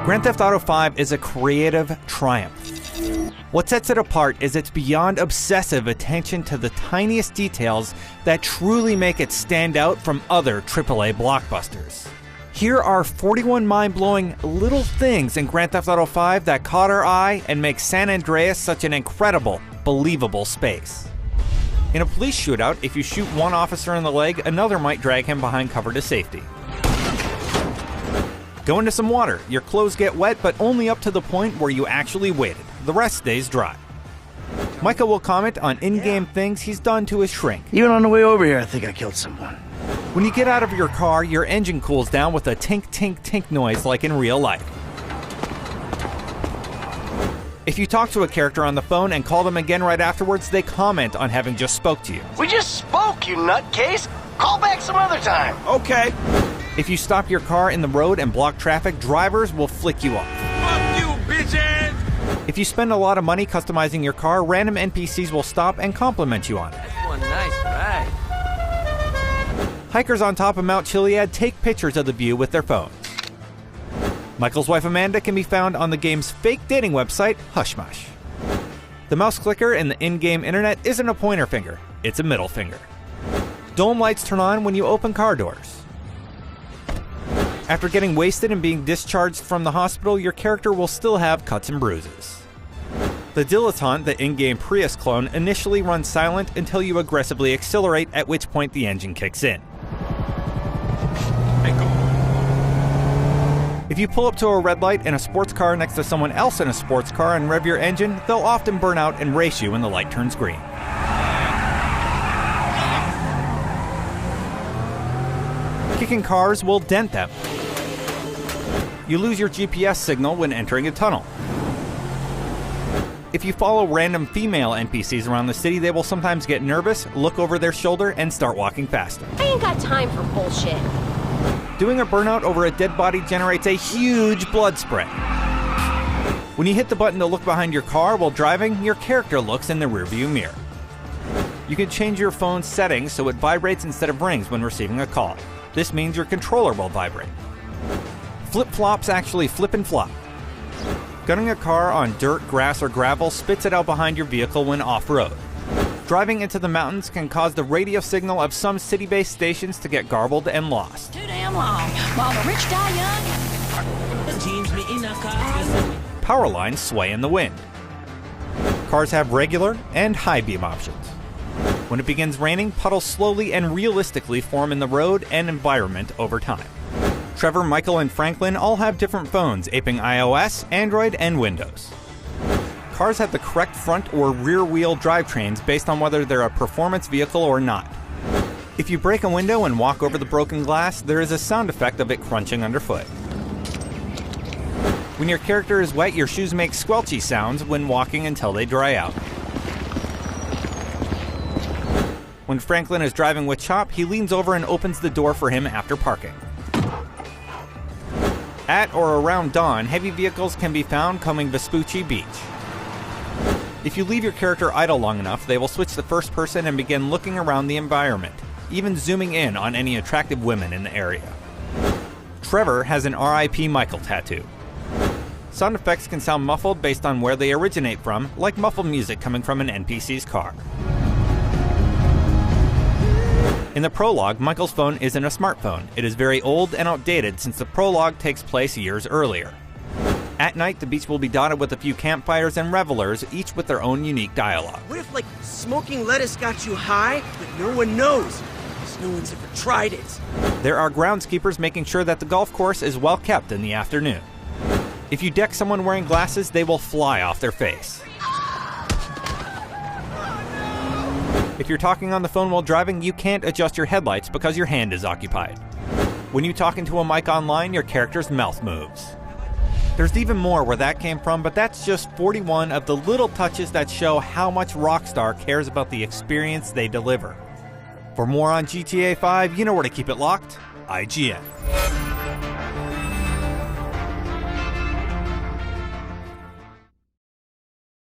Grand Theft Auto V is a creative triumph. What sets it apart is its beyond obsessive attention to the tiniest details that truly make it stand out from other AAA blockbusters. Here are 41 mind-blowing little things in Grand Theft Auto V that caught our eye and make San Andreas such an incredible, believable space. In a police shootout, if you shoot one officer in the leg, another might drag him behind cover to safety. Go into some water. Your clothes get wet, but only up to the point where you actually waded. The rest stays dry. Michael will comment on in-game things he's done to his shrink. Even on the way over here, I think I killed someone. When you get out of your car, your engine cools down with a tink, tink, tink noise like in real life. If you talk to a character on the phone and call them again right afterwards, they comment on having just spoke to you. We just spoke, you nutcase! Call back some other time! Okay. If you stop your car in the road and block traffic, drivers will flick you off. Fuck you, bitches! If you spend a lot of money customizing your car, random NPCs will stop and compliment you on it. That's one nice ride. Hikers on top of Mount Chiliad take pictures of the view with their phones. Michael's wife Amanda can be found on the game's fake dating website, Hushmush. The mouse clicker in the in-game internet isn't a pointer finger, it's a middle finger. Dome lights turn on when you open car doors. After getting wasted and being discharged from the hospital, your character will still have cuts and bruises. The Dilettante, the in-game Prius clone, initially runs silent until you aggressively accelerate, at which point the engine kicks in. If you pull up to a red light in a sports car next to someone else in a sports car and rev your engine, they'll often burn out and race you when the light turns green. Kicking cars will dent them. You lose your GPS signal when entering a tunnel. If you follow random female NPCs around the city, they will sometimes get nervous, look over their shoulder, and start walking faster. I ain't got time for bullshit. Doing a burnout over a dead body generates a huge blood spray. When you hit the button to look behind your car while driving, your character looks in the rearview mirror. You can change your phone's settings so it vibrates instead of rings when receiving a call. This means your controller will vibrate. Flip-flops actually flip and flop. Gunning a car on dirt, grass, or gravel spits it out behind your vehicle when off-road. Driving into the mountains can cause the radio signal of some city-based stations to get garbled and lost. Too damn long. While the rich die young. Power lines sway in the wind. Cars have regular and high beam options. When it begins raining, puddles slowly and realistically form in the road and environment over time. Trevor, Michael, and Franklin all have different phones, aping iOS, Android, and Windows. Cars have the correct front or rear wheel drivetrains based on whether they're a performance vehicle or not. If you break a window and walk over the broken glass, there is a sound effect of it crunching underfoot. When your character is wet, your shoes make squelchy sounds when walking until they dry out. When Franklin is driving with Chop, he leans over and opens the door for him after parking. At or around dawn, heavy vehicles can be found combing Vespucci Beach. If you leave your character idle long enough, they will switch to first person and begin looking around the environment, even zooming in on any attractive women in the area. Trevor has an R.I.P. Michael tattoo. Sound effects can sound muffled based on where they originate from, like muffled music coming from an NPC's car. In the prologue, Michael's phone isn't a smartphone. It is very old and outdated since the prologue takes place years earlier. At night, the beach will be dotted with a few campfires and revelers, each with their own unique dialogue. What if, smoking lettuce got you high, but no one knows? Because no one's ever tried it. There are groundskeepers making sure that the golf course is well kept in the afternoon. If you deck someone wearing glasses, they will fly off their face. If you're talking on the phone while driving, you can't adjust your headlights because your hand is occupied. When you talk into a mic online, your character's mouth moves. There's even more where that came from, but that's just 41 of the little touches that show how much Rockstar cares about the experience they deliver. For more on GTA 5, you know where to keep it locked. IGN.